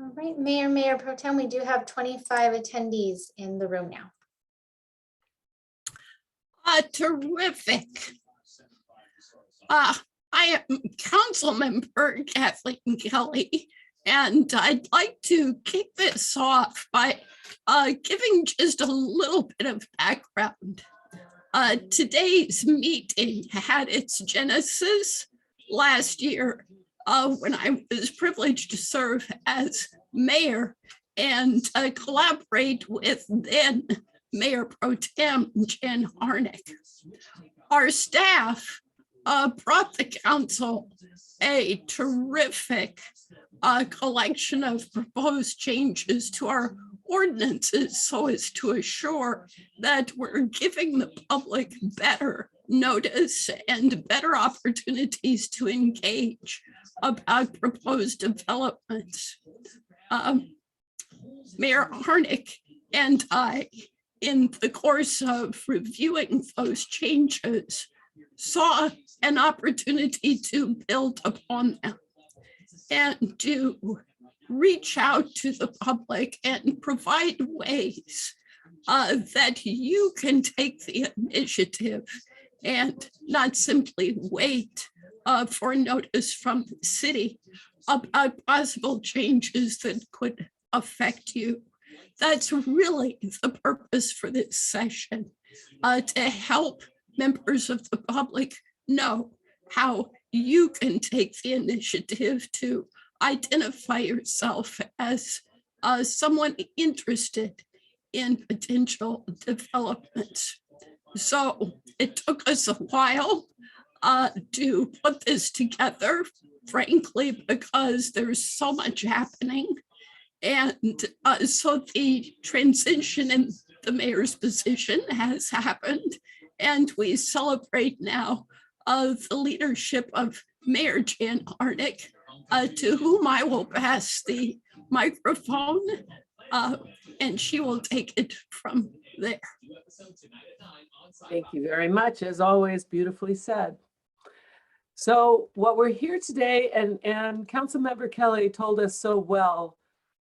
All right, Mayor Pro Tem, we do have 25 attendees in the room now. Terrific. I am Councilmember Kathleen Kelly, and I'd like to kick this off by giving just a little bit of background. Today's meeting had its genesis last year when I was privileged to serve as mayor and collaborate with then Mayor Pro Tem Jan Harnik. Our staff brought the council a terrific collection of proposed changes to our ordinances so as to assure that we're giving the public better notice and better opportunities to engage about proposed developments. Mayor Harnik and I, in the course of reviewing those changes, saw an opportunity to build upon them and to reach out to the public and provide ways that you can take the initiative and not simply wait for notice from the city about possible changes that could affect you. That's really the purpose for this session, to help members of the public know how you can take the initiative to identify yourself as someone interested in potential developments. So it took us a while to put this together, frankly, because there's so much happening. And so the transition in the mayor's position has happened, and we celebrate now the leadership of Mayor Jan Harnik, to whom I will pass the microphone, and she will take it from there. Thank you very much. As always, beautifully said. So what we're here today, and Councilmember Kelly told us so well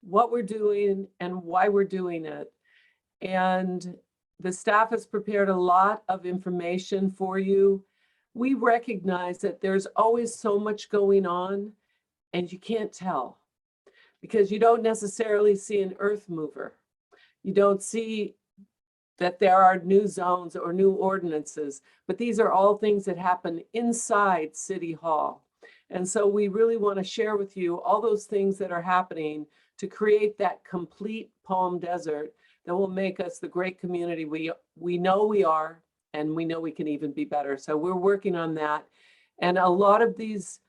what we're doing and why we're doing it. And the staff has prepared a lot of information for you. We recognize that there's always so much going on and you can't tell because you don't necessarily see an earth mover. You don't see that there are new zones or new ordinances, but these are all things that happen inside City Hall. And so we really want to share with you all those things that are happening to create that complete Palm Desert that will make us the great community we know we are, and we know we can even be better. So we're working on that. And a lot of these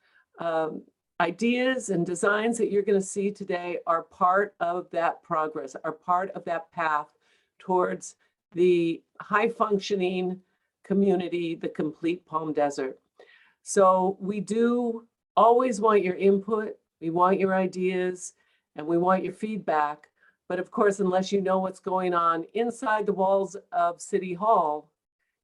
ideas and designs that you're going to see today are part of that progress, are part of that path towards the high functioning community, the complete Palm Desert. So we do always want your input. We want your ideas and we want your feedback. But of course, unless you know what's going on inside the walls of City Hall,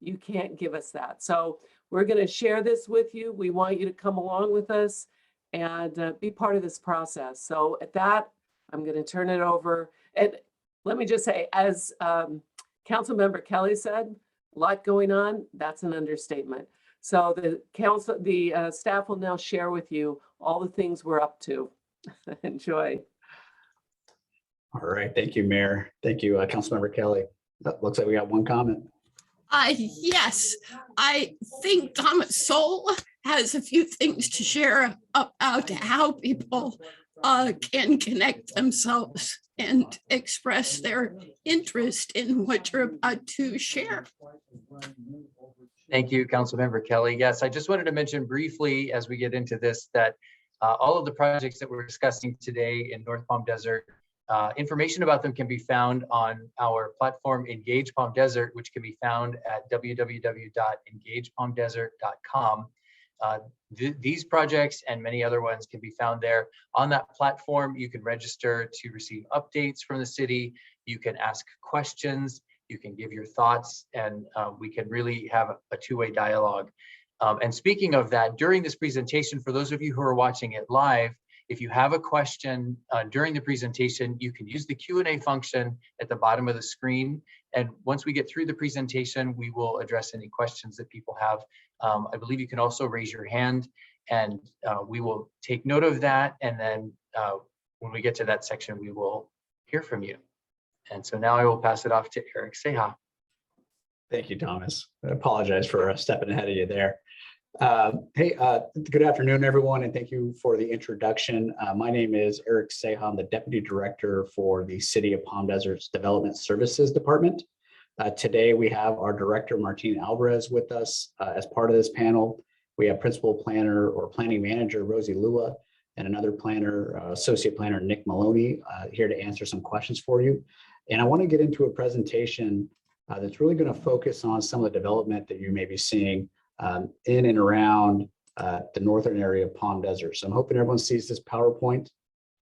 you can't give us that. So we're going to share this with you. We want you to come along with us and be part of this process. So at that, I'm going to turn it over. And let me just say, as Councilmember Kelly said, a lot going on. That's an understatement. So the staff will now share with you all the things we're up to. Enjoy. All right, thank you, Mayor. Thank you, Councilmember Kelly. That looks like we got one comment. Yes, I think Thomas Soul has a few things to share about how people can connect themselves and express their interest in what you're about to share. Thank you, Councilmember Kelly. Yes, I just wanted to mention briefly as we get into this that all of the projects that we're discussing today in North Palm Desert, information about them can be found on our platform Engage Palm Desert, which can be found at www.engagepalmdesert.com. These projects and many other ones can be found there. On that platform, you can register to receive updates from the city. You can ask questions, you can give your thoughts, and we can really have a two-way dialogue. And speaking of that, during this presentation, for those of you who are watching it live, If you have a question during the presentation, you can use the Q&A function at the bottom of the screen. And once we get through the presentation, we will address any questions that people have. I believe you can also raise your hand, and we will take note of that. And then when we get to that section, we will hear from you. And so now I will pass it off to Eric Seha. Thank you, Thomas. I apologize for stepping ahead of you there. Hey, good afternoon, everyone, and thank you for the introduction. My name is Eric Seha. I'm the Deputy Director for the City of Palm Desert's Development Services Department. Today, we have our Director, Martin Alvarez, with us as part of this panel. We have Principal Planner or Planning Manager, Rosie Lua, and another planner, Associate Planner, Nick Maloney, here to answer some questions for you. And I want to get into a presentation that's really going to focus on some of the development that you may be seeing in and around the northern area of Palm Desert. So I'm hoping everyone sees this PowerPoint.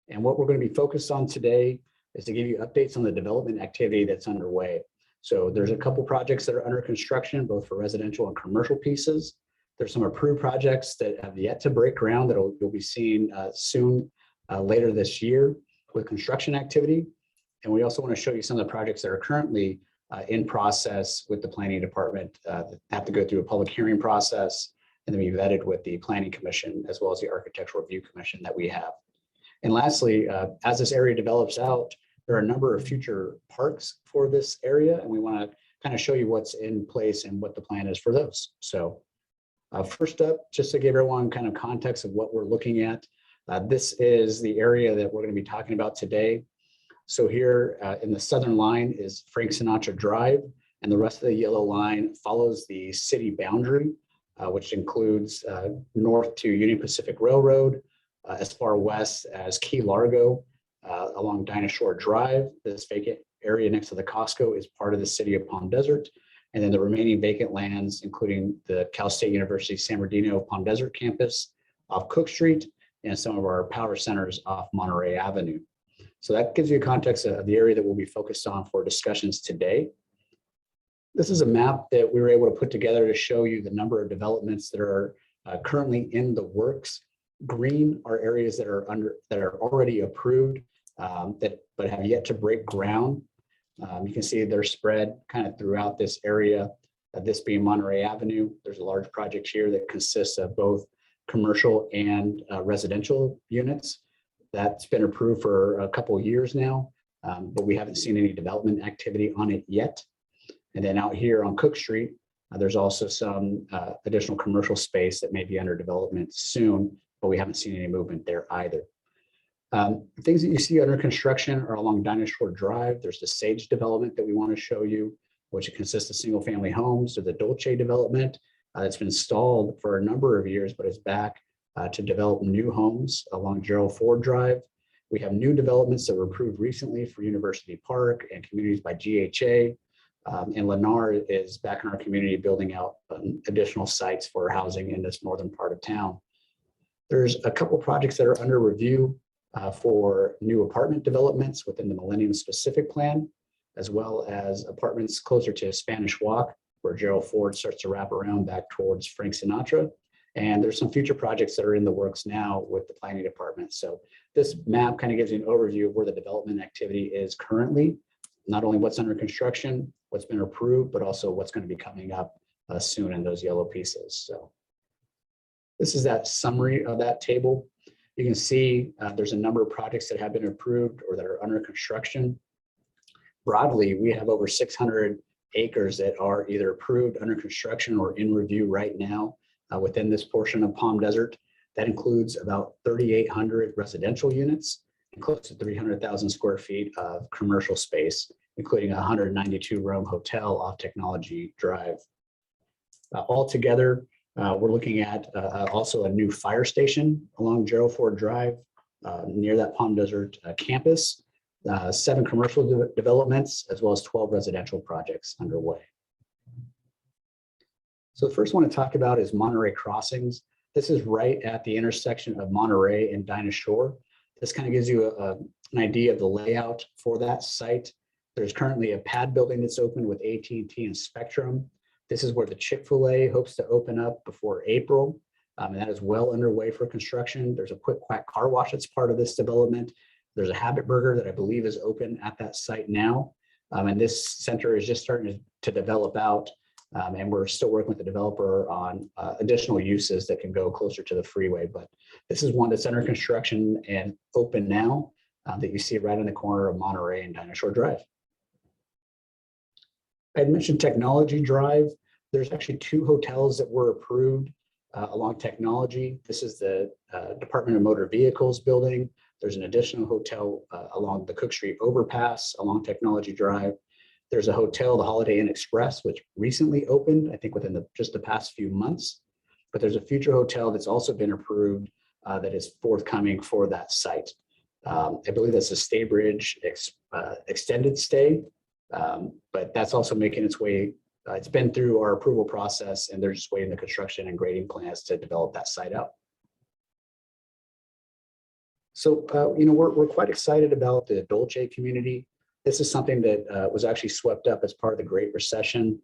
And what we're going to be focused on today is to give you updates on the development activity that's underway. So there's a couple projects that are under construction, both for residential and commercial pieces. There's some approved projects that have yet to break ground that you'll be seeing soon later this year with construction activity. And we also want to show you some of the projects that are currently in process with the planning department that have to go through a public hearing process and then be vetted with the planning commission as well as the architectural review commission that we have. And lastly, as this area develops out, there are a number of future parks for this area, and we want to kind of show you what's in place and what the plan is for those. So first up, just to give everyone kind of context of what we're looking at, this is the area that we're going to be talking about today. So here in the southern line is Frank Sinatra Drive, and the rest of the yellow line follows the city boundary, which includes north to Union Pacific Railroad, as far west as Key Largo, along Dinosaur Drive. This vacant area next to the Costco is part of the city of Palm Desert. And then the remaining vacant lands, including the Cal State University San Bernardino Palm Desert campus off Cook Street, and some of our power centers off Monterey Avenue. So that gives you a context of the area that we'll be focused on for discussions today. This is a map that we were able to put together to show you the number of developments that are currently in the works. Green are areas that are already approved, but have yet to break ground. You can see they're spread kind of throughout this area, this being Monterey Avenue. There's a large project here that consists of both commercial and residential units. That's been approved for a couple of years now, but we haven't seen any development activity on it yet. And then out here on Cook Street, there's also some additional commercial space that may be under development soon, but we haven't seen any movement there either. Things that you see under construction are along Dinosaur Drive. There's the Sage development that we want to show you, which consists of single family homes, or the Dolce development that's been stalled for a number of years, but is back to develop new homes along Gerald Ford Drive. We have new developments that were approved recently for University Park and communities by GHA. And Lennar is back in our community building out additional sites for housing in this northern part of town. There's a couple projects that are under review for new apartment developments within the Millennium Specific Plan, as well as apartments closer to Spanish Walk, where Gerald Ford starts to wrap around back towards Frank Sinatra. And there's some future projects that are in the works now with the planning department. So this map kind of gives you an overview of where the development activity is currently, not only what's under construction, what's been approved, but also what's going to be coming up soon in those yellow pieces. So this is that summary of that table. You can see there's a number of projects that have been approved or that are under construction. Broadly, we have over 600 acres that are either approved, under construction, or in review right now within this portion of Palm Desert. That includes about 3,800 residential units and close to 300,000 square feet of commercial space, including a 192-room hotel off Technology Drive. Altogether, we're looking at also a new fire station along Gerald Ford Drive near that Palm Desert campus, 7 commercial developments, as well as 12 residential projects underway. So the first one to talk about is Monterey Crossings. This is right at the intersection of Monterey and Dinosaur. This kind of gives you an idea of the layout for that site. There's currently a pad building that's open with AT&T and Spectrum. This is where the Chick-fil-A hopes to open up before April. And that is well underway for construction. There's a Quick Quack car wash that's part of this development. There's a Habit Burger that I believe is open at that site now. And this center is just starting to develop out. And we're still working with the developer on additional uses that can go closer to the freeway. But this is one that's under construction and open now that you see right in the corner of Monterey and Dinosaur Drive. I had mentioned Technology Drive. There's actually 2 hotels that were approved along Technology. This is the Department of Motor Vehicles building. There's an additional hotel along the Cook Street overpass along Technology Drive. There's a hotel, the Holiday Inn Express, which recently opened, I think within just the past few months. But there's a future hotel that's also been approved that is forthcoming for that site. I believe that's a Staybridge extended stay, but that's also making its way. It's been through our approval process, and they're just waiting the construction and grading plans to develop that site out. So, we're quite excited about the Dolce community. This is something that was actually swept up as part of the Great Recession.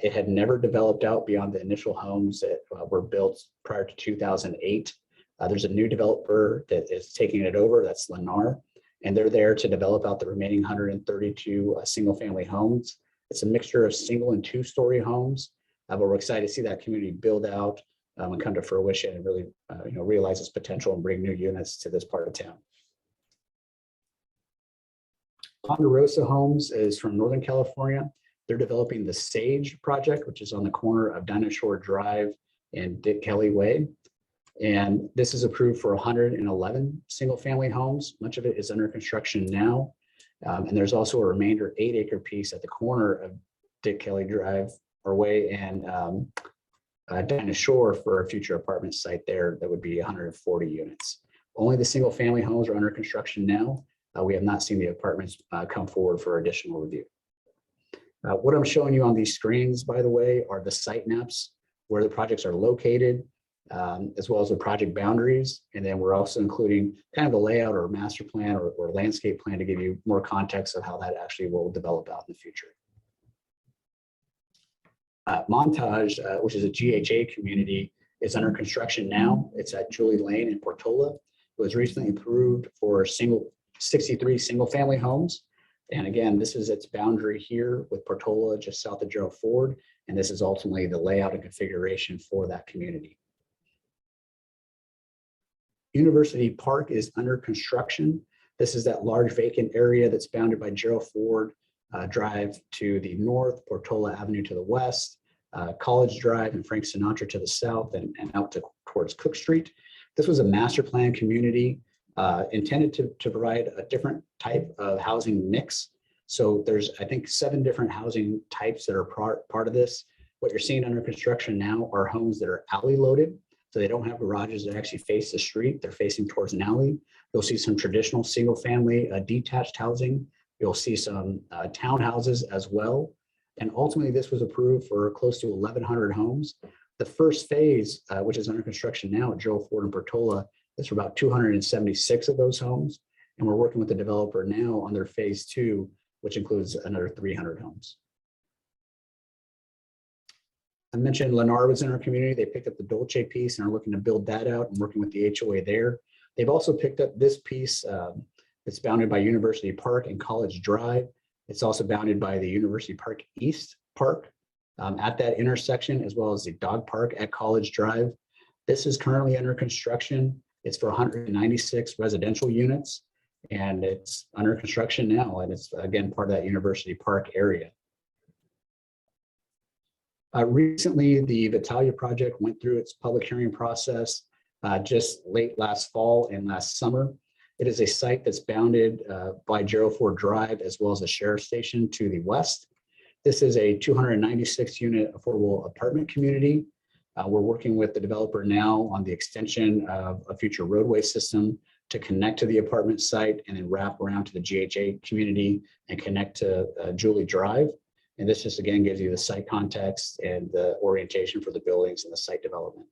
It had never developed out beyond the initial homes that were built prior to 2008. There's a new developer that is taking it over, that's Lennar, and they're there to develop out the remaining 132 single-family homes. It's a mixture of single and 2-story homes, but we're excited to see that community build out and come to fruition and really realize its potential and bring new units to this part of town. Ponderosa Homes is from Northern California. They're developing the Sage project, which is on the corner of Dinosaur Drive and Dick Kelly Way. And this is approved for 111 single-family homes. Much of it is under construction now. And there's also a remainder 8-acre piece at the corner of Dick Kelly Drive or Way and Dinosaur for a future apartment site there that would be 140 units. Only the single-family homes are under construction now. We have not seen the apartments come forward for additional review. What I'm showing you on these screens, by the way, are the site maps where the projects are located, as well as the project boundaries. And then we're also including kind of a layout or master plan or landscape plan to give you more context of how that actually will develop out in the future. Montage, which is a GHA community, is under construction now. It's at Julie Lane in Portola. It was recently approved for 63 single-family homes. And again, this is its boundary here with Portola just south of Gerald Ford. And this is ultimately the layout and configuration for that community. University Park is under construction. This is that large vacant area that's bounded by Gerald Ford Drive to the north, Portola Avenue to the west, College Drive and Frank Sinatra to the south, and out towards Cook Street. This was a master plan community intended to provide a different type of housing mix. So there's, I think, 7 different housing types that are part of this. What you're seeing under construction now are homes that are alley loaded. So they don't have garages that actually face the street. They're facing towards an alley. You'll see some traditional single family detached housing. You'll see some townhouses as well. And ultimately, this was approved for close to 1,100 homes. The first phase, which is under construction now at Gerald Ford and Portola, is for about 276 of those homes. And we're working with the developer now on their phase 2, which includes another 300 homes. I mentioned Lennar was in our community. They picked up the Dolce piece and are looking to build that out and working with the HOA there. They've also picked up this piece that's bounded by University Park and College Drive. It's also bounded by the University Park East Park at that intersection, as well as the dog park at College Drive. This is currently under construction. It's for 196 residential units, and it's under construction now. And it's, again, part of that University Park area. Recently, the Vitalia Project went through its public hearing process just late last fall and last summer. It is a site that's bounded by Gerald Ford Drive, as well as a sheriff station to the west. This is a 296 unit affordable apartment community. We're working with the developer now on the extension of a future roadway system to connect to the apartment site and then wrap around to the GHA community and connect to Julie Drive. And this just, again, gives you the site context and the orientation for the buildings and the site development.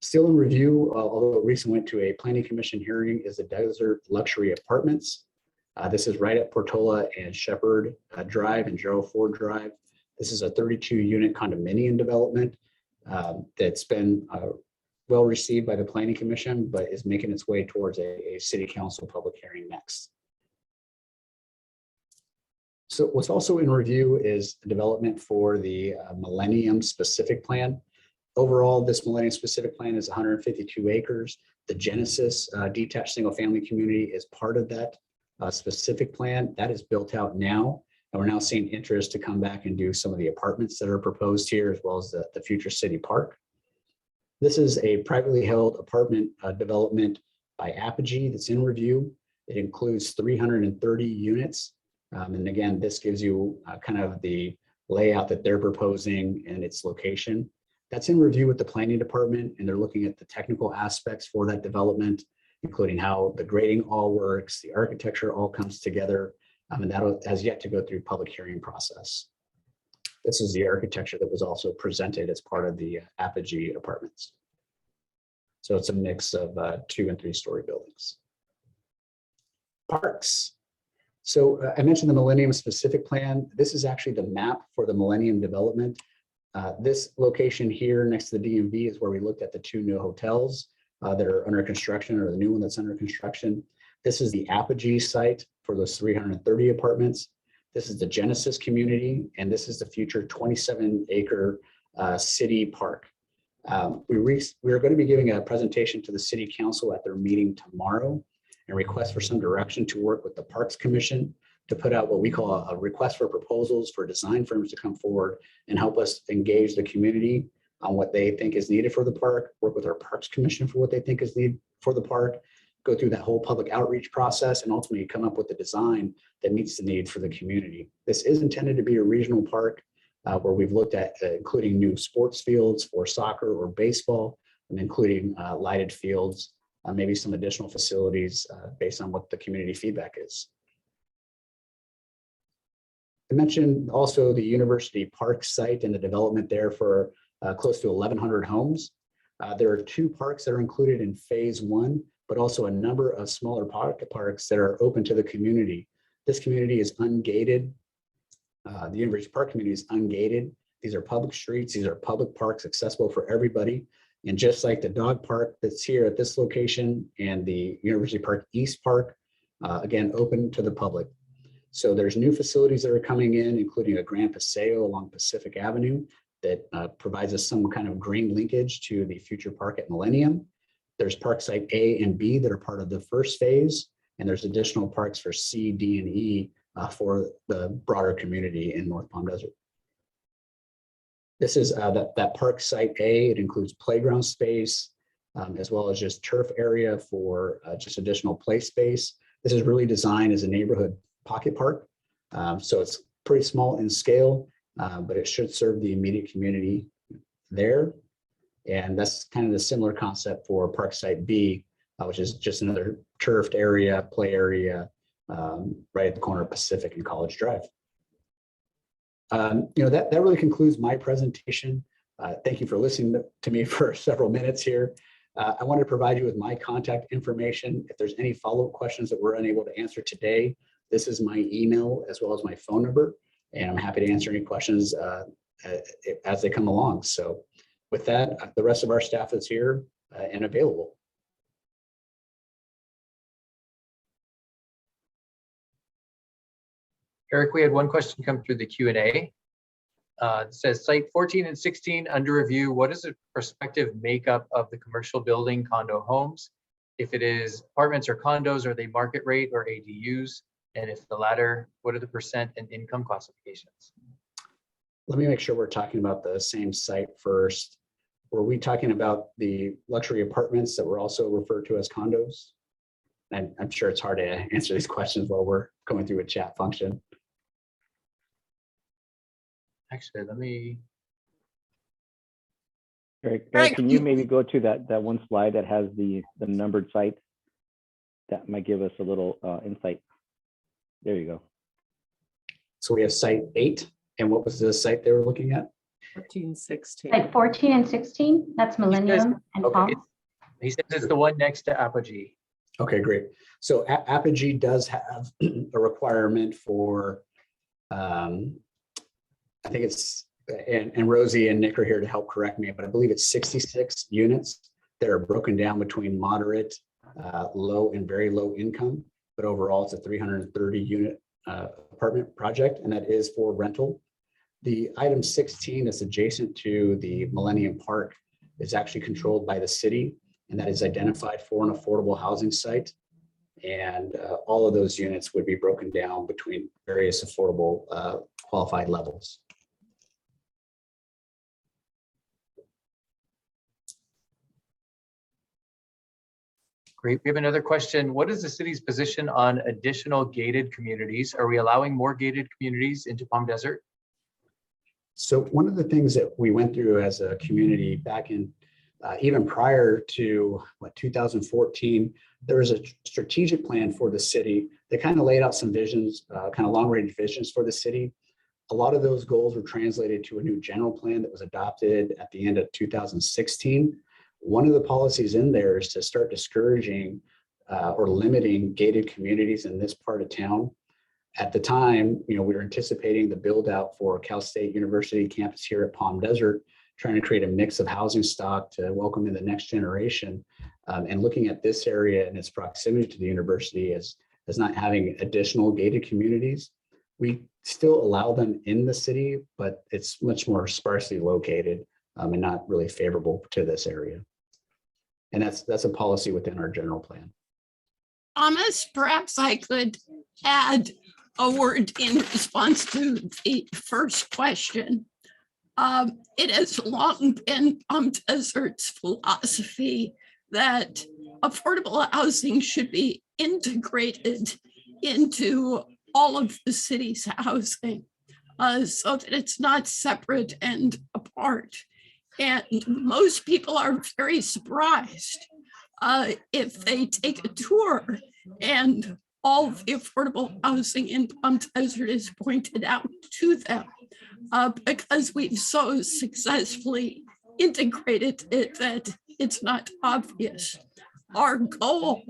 Still in review, although it recently went to a planning commission hearing, is the Desert Luxury Apartments. This is right at Portola and Shepherd Drive and Gerald Ford Drive. This is a 32 unit condominium development. that's been well received by the Planning Commission, but is making its way towards a city council public hearing next. So what's also in review is the development for the Millennium Specific Plan. Overall, this Millennium Specific Plan is 152 acres. The Genesis detached single family community is part of that specific plan. That is built out now. And we're now seeing interest to come back and do some of the apartments that are proposed here, as well as the future city park. This is a privately held apartment development by Apogee that's in review. It includes 330 units. And again, this gives you kind of the layout that they're proposing and its location. That's in review with the planning department, and they're looking at the technical aspects for that development, including how the grading all works, the architecture all comes together, and that has yet to go through public hearing process. This is the architecture that was also presented as part of the Apogee apartments. So it's a mix of 2- and 3-story buildings. Parks. So I mentioned the Millennium Specific Plan. This is actually the map for the Millennium development. This location here next to the DMV is where we looked at the 2 new hotels that are under construction, or the new one that's under construction. This is the Apogee site for those 330 apartments. This is the Genesis community, and this is the future 27-acre city park. We are going to be giving a presentation to the city council at their meeting tomorrow and request for some direction to work with the Parks Commission to put out what we call a request for proposals for design firms to come forward and help us engage the community on what they think is needed for the park, work with our Parks Commission for what they think is needed for the park, go through that whole public outreach process, and ultimately come up with a design that meets the need for the community. This is intended to be a regional park where we've looked at including new sports fields for soccer or baseball, and including lighted fields, maybe some additional facilities based on what the community feedback is. I mentioned also the University Park site and the development there for close to 1,100 homes. There are 2 parks that are included in phase 1, but also a number of smaller pocket parks that are open to the community. This community is ungated. The University Park community is ungated. These are public streets. These are public parks accessible for everybody. And just like the dog park that's here at this location and the University Park East Park, again, open to the public. So there's new facilities that are coming in, including a Grand Paseo along Pacific Avenue that provides us some kind of green linkage to the future park at Millennium. There's Park Site A and B that are part of the first phase, and there's additional parks for C, D, and E for the broader community in North Palm Desert. This is that Park Site A. It includes playground space, as well as just turf area for just additional play space. This is really designed as a neighborhood pocket park. So it's pretty small in scale, but it should serve the immediate community there. And that's kind of the similar concept for Park Site B, which is just another turfed area, play area, right at the corner of Pacific and College Drive. That really concludes my presentation. Thank you for listening to me for several minutes here. I want to provide you with my contact information. If there's any follow-up questions that we're unable to answer today, this is my email as well as my phone number, and I'm happy to answer any questions as they come along. So with that, the rest of our staff is here and available. Eric, we had one question come through the Q&A. It says site 14 and 16 under review. What is the prospective makeup of the commercial building condo homes? If it is apartments or condos, are they market rate or ADUs? And if the latter, what are the percent and income classifications? Let me make sure we're talking about the same site first. Were we talking about the luxury apartments that were also referred to as condos? And I'm sure it's hard to answer these questions while we're going through a chat function. Actually, let me. Eric, Eric, can you maybe go to that one slide that has the numbered sites? That might give us a little insight. There you go. So we have site 8, and what was the site they were looking at? 14, 16. Like 14 and 16, that's Millennium and Okay. Palms. He says it's the one next to Apogee. Okay, great. So Apogee does have a requirement for, I think it's and Rosie and Nick are here to help correct me, but I believe it's 66 units that are broken down between moderate, low and very low income. But overall, it's a 330 unit apartment project, and that is for rental. The item 16 is adjacent to the Millennium Park is actually controlled by the city, and that is identified for an affordable housing site. And all of those units would be broken down between various affordable qualified levels. Great. We have another question. What is the city's position on additional gated communities? Are we allowing more gated communities into Palm Desert? So one of the things that we went through as a community back in even prior to 2014, there was a strategic plan for the city that kind of laid out some visions, kind of long range visions for the city. A lot of those goals were translated to a new general plan that was adopted at the end of 2016. One of the policies in there is to start discouraging or limiting gated communities in this part of town. At the time, we were anticipating the build out for Cal State University campus here at Palm Desert, trying to create a mix of housing stock to welcome in the next generation. And looking at this area and its proximity to the university as not having additional gated communities. We still allow them in the city, but it's much more sparsely located and not really favorable to this area. And that's a policy within our general plan. Thomas, perhaps I could add a word in response to the first question. It has long been Palm Desert's philosophy that affordable housing should be integrated into all of the city's housing so that it's not separate and apart. And most people are very surprised if they take a tour and all of the affordable housing in Palm Desert is pointed out to them because we've so successfully integrated it that it's not obvious. Our goal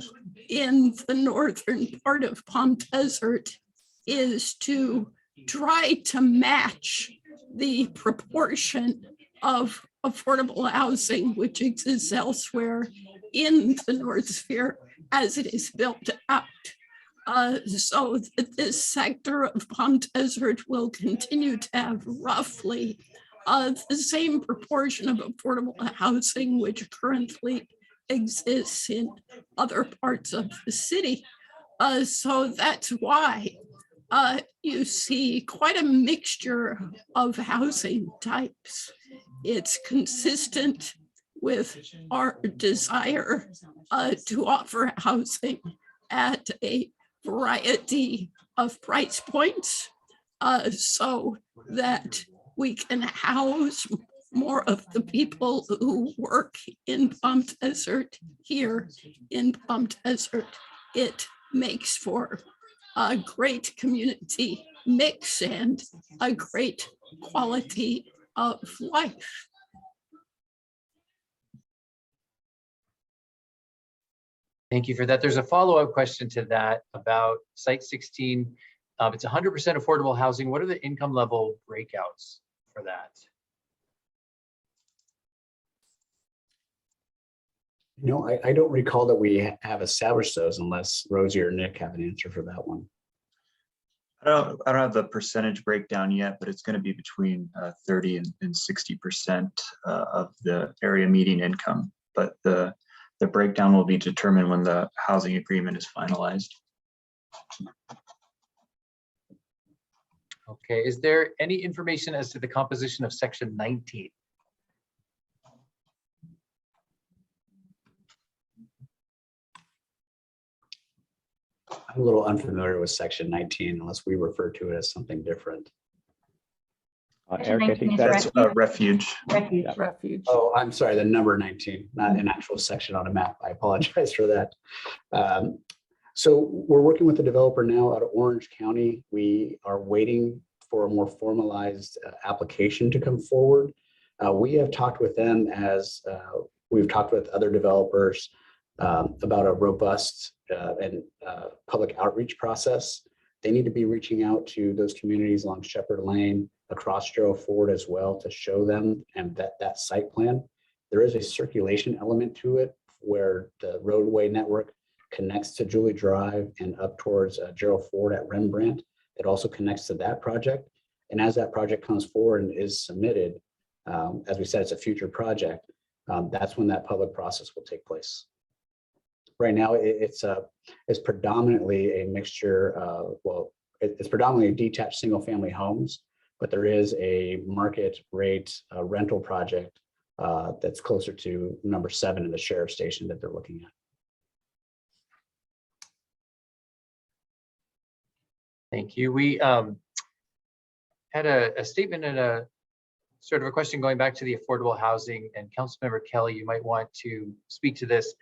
in the northern part of Palm Desert is to try to match the proportion of affordable housing which exists elsewhere in the North Sphere as it is built out. So that this sector of Palm Desert will continue to have roughly the same proportion of affordable housing which currently exists in other parts of the city. So that's why you see quite a mixture of housing types. It's consistent with our desire to offer housing at a variety of price points so that we can house more of the people who work in Palm Desert here in Palm Desert. It makes for a great community mix and a great quality of life. Thank you for that. There's a follow-up question to that about Site 16. It's 100% affordable housing. What are the income level breakouts for that? I don't recall that we have established those unless Rosie or Nick have an answer for that one. I don't have the percentage breakdown yet, but it's going to be between 30 and 60% of the area median income. But the breakdown will be determined when the housing agreement is finalized. Okay, is there any information as to the composition of Section 19? I'm a little unfamiliar with Section 19 unless we refer to it as something different. Eric, I think That's refuge. Refuge. Yeah, refuge. Oh, I'm sorry, the number 19, not an actual section on a map. I apologize for that. So we're working with the developer now out of Orange County. We are waiting for a more formalized application to come forward. We have talked with them as we've talked with other developers about a robust and public outreach process. they need to be reaching out to those communities along Shepherd Lane, across Gerald Ford as well, to show them and that site plan. There is a circulation element to it where the roadway network connects to Julie Drive and up towards Gerald Ford at Rembrandt. It also connects to that project. And as that project comes forward and is submitted, as we said, it's a future project. That's when that public process will take place. Right now, it's predominantly a mixture. It's predominantly detached single-family homes, but there is a market rate rental project that's closer to number 7 in the sheriff's station that they're looking at. Thank you. We had a statement and a sort of a question going back to the affordable housing, and Councilmember Kelly, you might want to speak to this.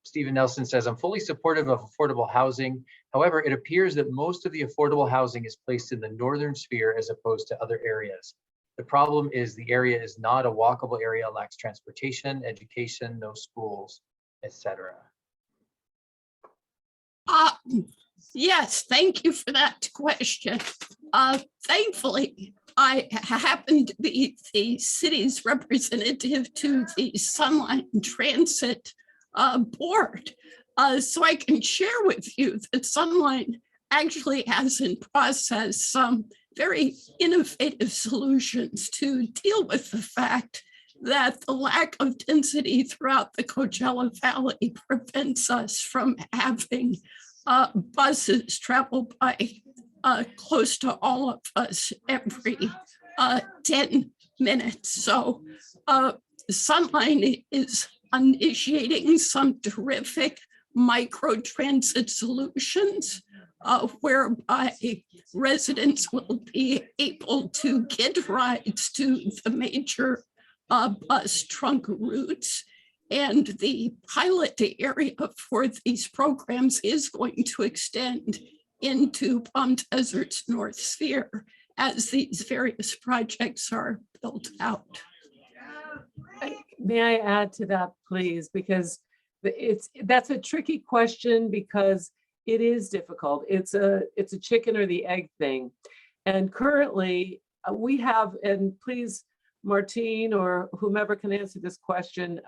Stephen Nelson says, I'm fully supportive of affordable housing. However, it appears that most of the affordable housing is placed in the northern sphere as opposed to other areas. The problem is the area is not a walkable area, lacks transportation, education, no schools, etc. Yes, thank you for that question. Thankfully, I happen to be the city's representative to the Sunline Transit board. So I can share with you that Sunline actually has in process some very innovative solutions to deal with the fact that the lack of density throughout the Coachella Valley prevents us from having buses travel by close to all of us every 10 minutes. So Sunline is initiating some terrific micro transit solutions whereby residents will be able to get rides to the major bus trunk routes. And the pilot area for these programs is going to extend into Palm Desert's North Sphere as these various projects are built out. May I add to that, please? Because that's a tricky question because it is difficult. It's a chicken or the egg thing. And currently we have, and please, Martine or whomever can answer this question,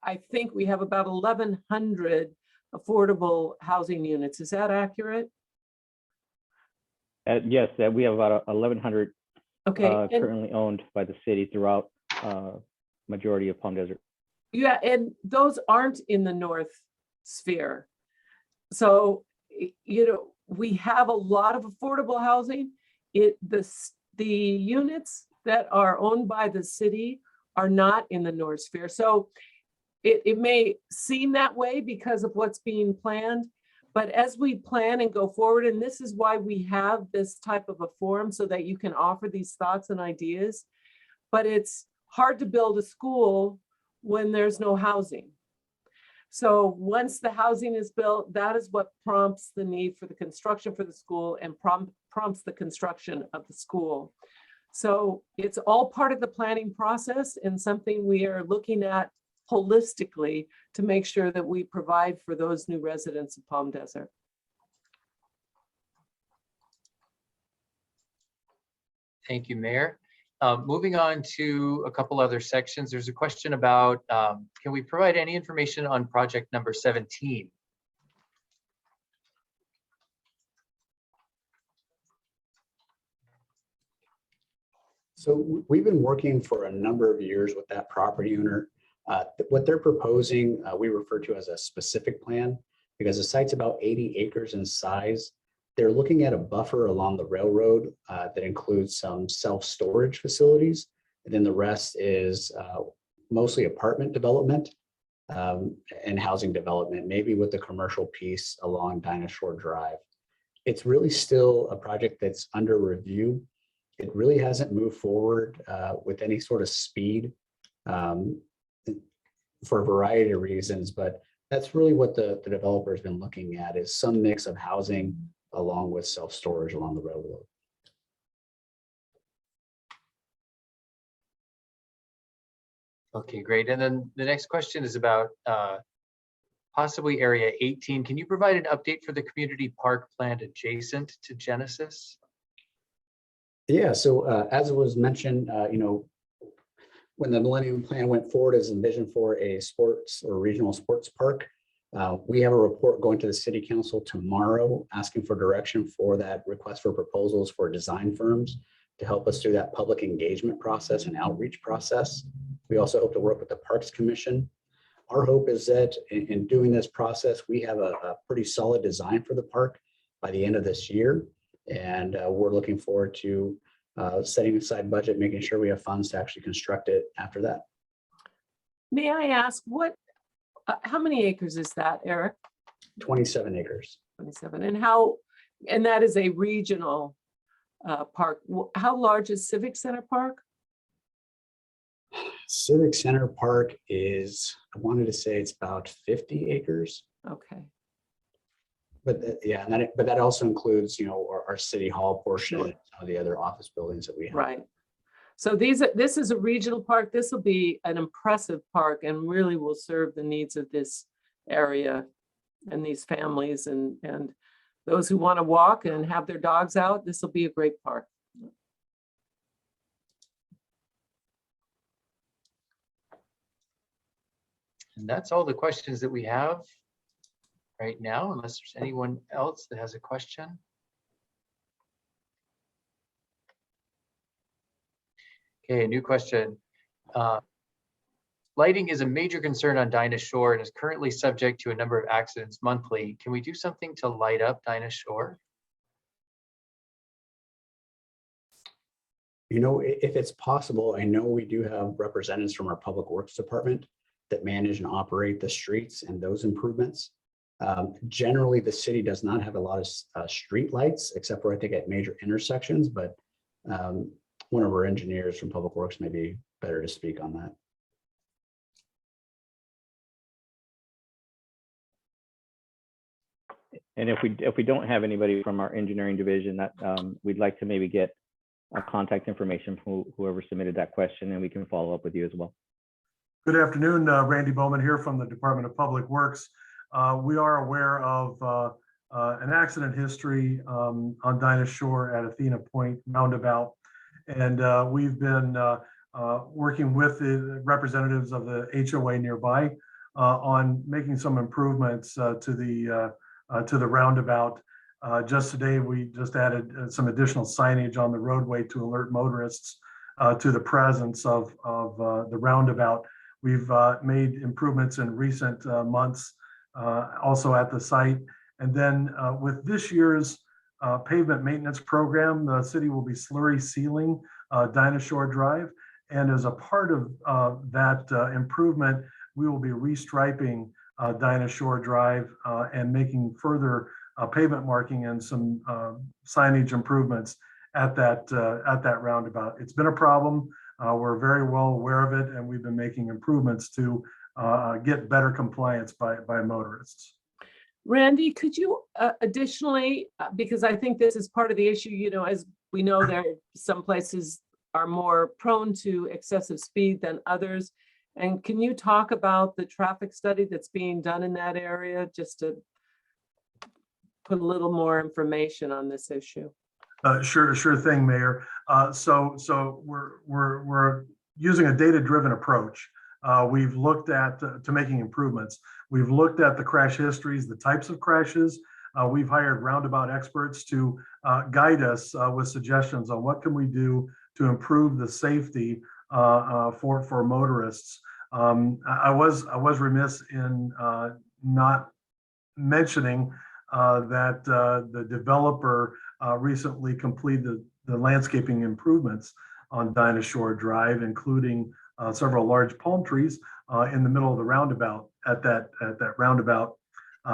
I think we have about 1,100 affordable housing units. Is that accurate? Yes, we have about 1,100 Okay. currently owned by the city throughout majority of Palm Desert. Yeah, and those aren't in the North Sphere. So, you know, we have a lot of affordable housing. The units that are owned by the city are not in the North Sphere. So it may seem that way because of what's being planned, but as we plan and go forward, and this is why we have this type of a forum so that you can offer these thoughts and ideas, but it's hard to build a school when there's no housing. So once the housing is built, that is what prompts the need for the construction for the school and prompts the construction of the school. So it's all part of the planning process and something we are looking at holistically to make sure that we provide for those new residents of Palm Desert. Thank you, Mayor. Moving on to a couple other sections, there's a question about, can we provide any information on project number 17? So we've been working for a number of years with that property owner. What they're proposing, we refer to as a specific plan because the site's about 80 acres in size. They're looking at a buffer along the railroad that includes some self-storage facilities. And then the rest is mostly apartment development and housing development, maybe with the commercial piece along Dinosaur Drive. It's really still a project that's under review. It really hasn't moved forward with any sort of speed for a variety of reasons, but that's really what the developer has been looking at, is some mix of housing along with self-storage along the railroad. Okay, great. And then the next question is about possibly area 18. Can you provide an update for the community park planned adjacent to Genesis? Yeah, so as it was mentioned, when the Millennium Plan went forward as envisioned for a sports or regional sports park, we have a report going to the city council tomorrow asking for direction for that request for proposals for design firms to help us through that public engagement process and outreach process. We also hope to work with the Parks Commission. Our hope is that in doing this process, we have a pretty solid design for the park by the end of this year. And we're looking forward to setting aside budget, making sure we have funds to actually construct it after that. May I ask how many acres is that, Eric? 27 acres. 27. And that is a regional park. How large is Civic Center Park? Civic Center Park is, I wanted to say it's about 50 acres. Okay. But yeah, but that also includes, our city hall portion, Sure. and some of the other office buildings that we have. Right. So this is a regional park. This will be an impressive park and really will serve the needs of this area and these families and those who want to walk and have their dogs out. This will be a great park. And that's all the questions that we have right now, unless there's anyone else that has a question. Okay, a new question. Lighting is a major concern on Dinah Shore and is currently subject to a number of accidents monthly. Can we do something to light up Dinah Shore? If it's possible, I know we do have representatives from our Public Works Department that manage and operate the streets and those improvements. Generally, the city does not have a lot of street lights, except for I think at major intersections, but one of our engineers from Public Works may be better to speak on that. And if we don't have anybody from our engineering division, that we'd like to maybe get contact information from whoever submitted that question, and we can follow up with you as well. Good afternoon, Randy Bowman here from the Department of Public Works. We are aware of an accident history on Dinah Shore at Athena Point Roundabout. And we've been working with the representatives of the HOA nearby on making some improvements to the roundabout. Just today, we just added some additional signage on the roadway to alert motorists to the presence of the roundabout. We've made improvements in recent months also at the site. And then with this year's pavement maintenance program, the city will be slurry sealing Dinah Shore Drive. And as a part of that improvement, we will be restriping Dinah Shore Drive and making further pavement marking and some signage improvements at that roundabout. It's been a problem. We're very well aware of it, and we've been making improvements to get better compliance by motorists. Randy, could you additionally, because I think this is part of the issue, as we know, there some places are more prone to excessive speed than others. And can you talk about the traffic study that's being done in that area, just to put a little more information on this issue? Sure thing, Mayor. So we're using a data-driven approach. We've looked at to making improvements. We've looked at the crash histories, the types of crashes. We've hired roundabout experts to guide us with suggestions on what can we do to improve the safety for motorists. I was remiss in not mentioning that the developer recently completed the landscaping improvements on Dinah Shore Drive, including several large palm trees in the middle of the roundabout at that roundabout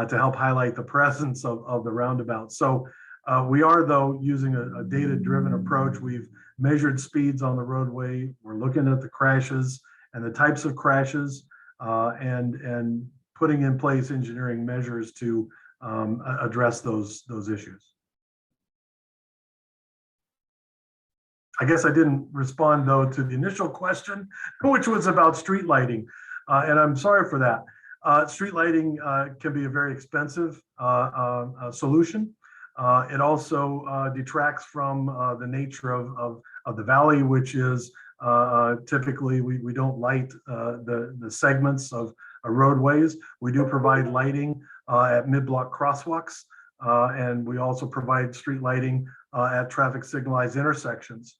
to help highlight the presence of the roundabout. So we are, though, using a data-driven approach. We've measured speeds on the roadway. We're looking at the crashes and the types of crashes and putting in place engineering measures to address those issues. I guess I didn't respond, though, to the initial question, which was about street lighting. And I'm sorry for that. Street lighting can be a very expensive solution. It also detracts from the nature of the valley, which is typically we don't light the segments of roadways. We do provide lighting at mid-block crosswalks, and we also provide street lighting at traffic signalized intersections.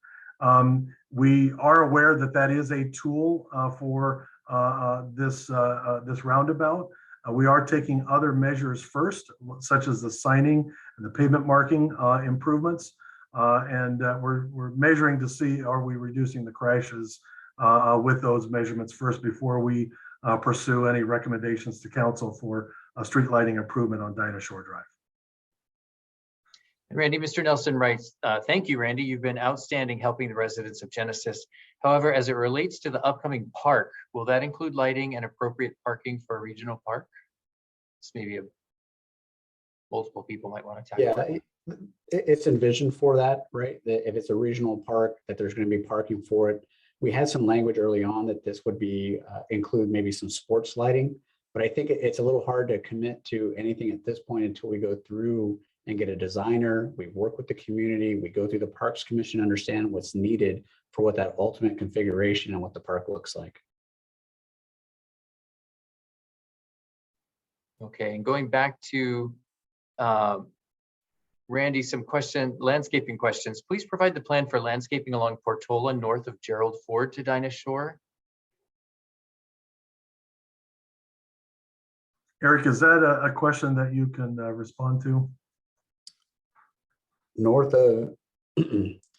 We are aware that that is a tool for this roundabout. We are taking other measures first, such as the signing and the pavement marking improvements. And we're measuring to see, are we reducing the crashes with those measurements first before we pursue any recommendations to council for a street lighting improvement on Dinosaur Drive. Randy, Mr. Nelson writes, thank you, Randy. You've been outstanding helping the residents of Genesis. However, as it relates to the upcoming park, will that include lighting and appropriate parking for a regional park? It's maybe multiple people might want to tackle. Yeah, it's envisioned for that, right? That if it's a regional park, that there's going to be parking for it. We had some language early on that this would be include maybe some sports lighting, but I think it's a little hard to commit to anything at this point until we go through and get a designer. We work with the community. We go through the Parks Commission, understand what's needed for what that ultimate configuration and what the park looks like. Okay, and going back to Randy, some landscaping questions. Please provide the plan for landscaping along Portola north of Gerald Ford to Dinah Shore. Eric, is that a question that you can respond to? North of,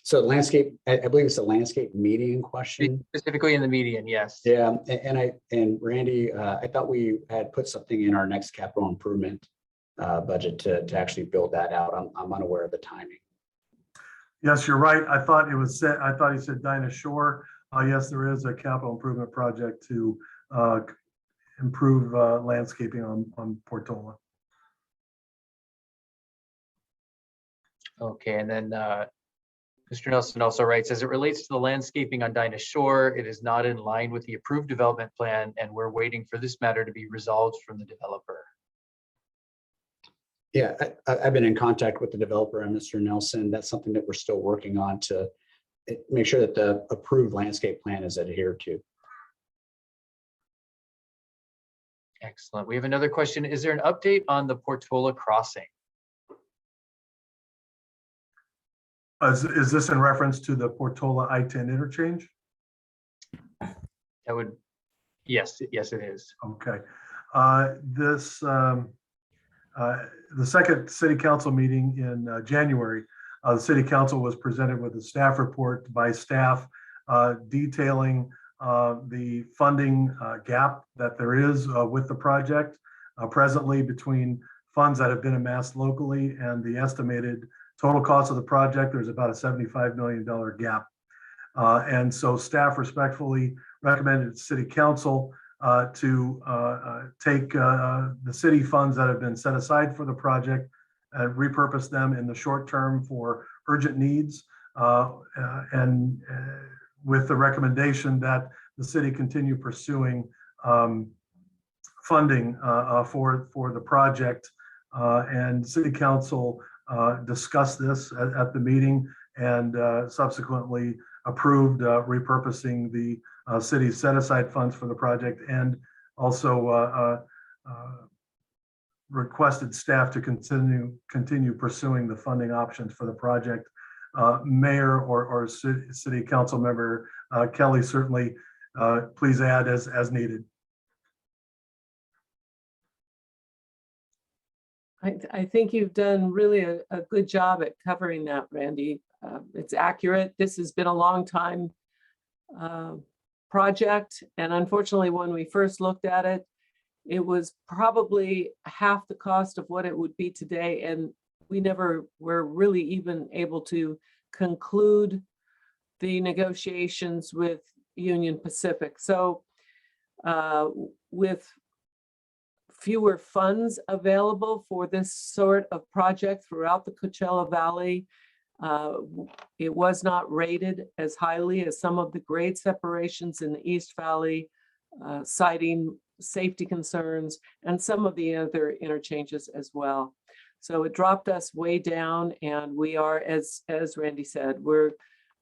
so landscape, I believe it's a landscape median question. Specifically in the median, yes. Yeah, and Randy, I thought we had put something in our next capital improvement budget to actually build that out. I'm unaware of the timing. Yes, you're right. I thought he said Dinah Shore. Yes, there is a capital improvement project to improve landscaping on Portola. Okay, and then Mr. Nelson also writes, as it relates to the landscaping on Dinah Shore, it is not in line with the approved development plan, and we're waiting for this matter to be resolved from the developer. Yeah, I've been in contact with the developer and Mr. Nelson. That's something that we're still working on to make sure that the approved landscape plan is adhered to. Excellent. We have another question. Is there an update on the Portola crossing? Is this in reference to the Portola I-10 interchange? That would, yes, it is. Okay. The second city council meeting in January, the city council was presented with a staff report by staff detailing the funding gap that there is with the project presently between funds that have been amassed locally and the estimated total cost of the project. There's about a $75 million gap. And so staff respectfully recommended to city council to take the city funds that have been set aside for the project and repurpose them in the short term for urgent needs, and with the recommendation that the city continue pursuing funding for the project. And city council discussed this at the meeting and subsequently approved repurposing the city's set aside funds for the project, and also requested staff to continue pursuing the funding options for the project. Mayor or city council member Kelly, certainly please add as needed. I think you've done really a good job at covering that, Randy. It's accurate. This has been a long time project. And unfortunately, when we first looked at it, it was probably half the cost of what it would be today. And we never were really even able to conclude the negotiations with Union Pacific. So with fewer funds available for this sort of project throughout the Coachella Valley, it was not rated as highly as some of the grade separations in the East Valley, citing safety concerns, and some of the other interchanges as well. So it dropped us way down, and we are, as Randy said, we're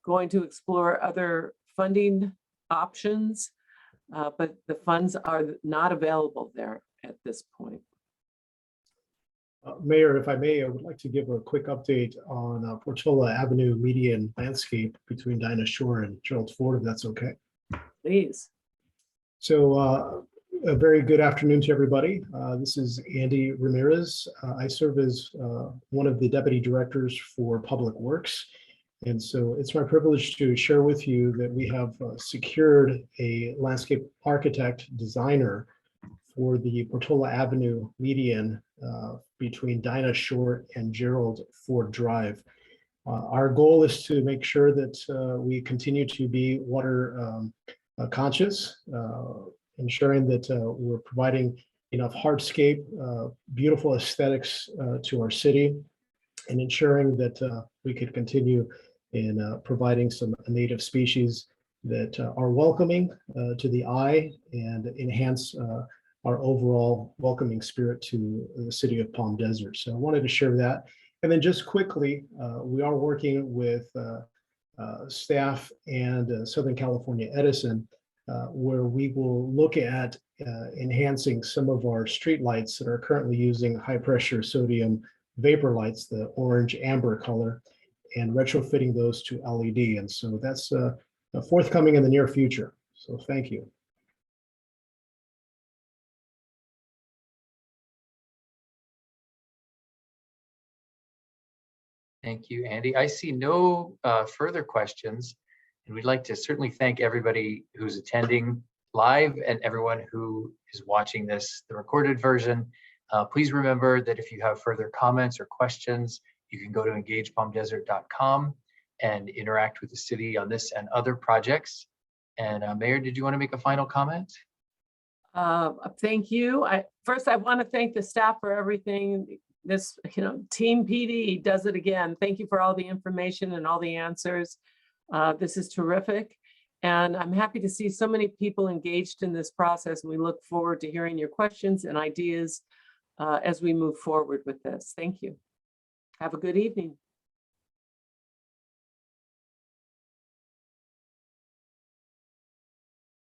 going to explore other funding options, but the funds are not available there at this point. Mayor, if I may, I would like to give a quick update on Portola Avenue median landscape between Dinosaur and Gerald Ford, if that's okay. Please. So a very good afternoon to everybody. This is Andy Ramirez. I serve as one of the deputy directors for Public Works. And so it's my privilege to share with you that we have secured a landscape architect designer for the Portola Avenue median between Dinah Shore and Gerald Ford Drive. Our goal is to make sure that we continue to be water conscious, ensuring that we're providing enough hardscape, beautiful aesthetics to our city, and ensuring that we could continue in providing some native species that are welcoming to the eye and enhance our overall welcoming spirit to the city of Palm Desert. So I wanted to share that. And then just quickly, we are working with staff and Southern California Edison, where we will look at enhancing some of our street lights that are currently using high pressure sodium vapor lights, the orange amber color, and retrofitting those to LED. And so that's forthcoming in the near future. So thank you. Thank you, Andy. I see no further questions, and we'd like to certainly thank everybody who's attending live and everyone who is watching this, the recorded version. Please remember that if you have further comments or questions, you can go to engagepalmdesert.com and interact with the city on this and other projects. And Mayor, did you want to make a final comment? Thank you. First, I want to thank the staff for everything. This, Team PD does it again. Thank you for all the information and all the answers. This is terrific. And I'm happy to see so many people engaged in this process. We look forward to hearing your questions and ideas as we move forward with this. Thank you. Have a good evening.